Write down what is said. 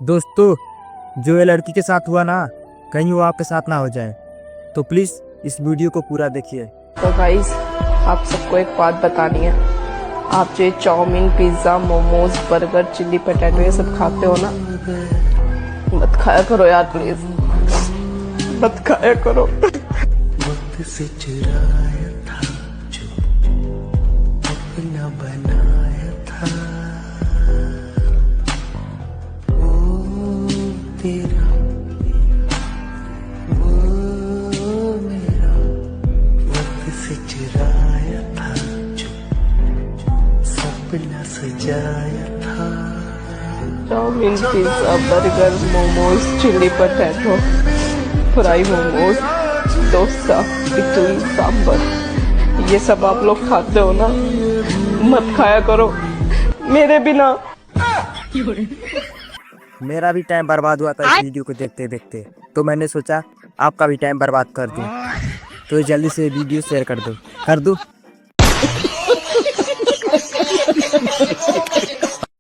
दोस्तों, जो ये लड़की के साथ हुआ ना, कहीं वो आपके साथ ना हो जाए, तो प्लीज़ इस वीडियो को पूरा देखिए। तो गाइस, आप सबको एक बात बतानी है। आप जो chow mein, pizza, momos, burger, chilli potato ये सब खाते हो ना, मत खाया करो यार, प्लीज मत खाया करो। वक्त से चुराया था जो अपना बनाया था, वो तेरा वो मेरा, वक्त से चुराया था जो सपना सजाया था। Chow mein, pizza, burger, momos, chilli potato, fry momos, dosa, idli, sambar, ये सब आप लोग खाते हो ना, मत खाया करो मेरे बिना। मेरा भी टाइम बर्बाद हुआ था इस वीडियो को देखते देखते, तो मैंने सोचा आपका भी टाइम बर्बाद कर दूं। तो जल्दी से वीडियो शेयर कर दो।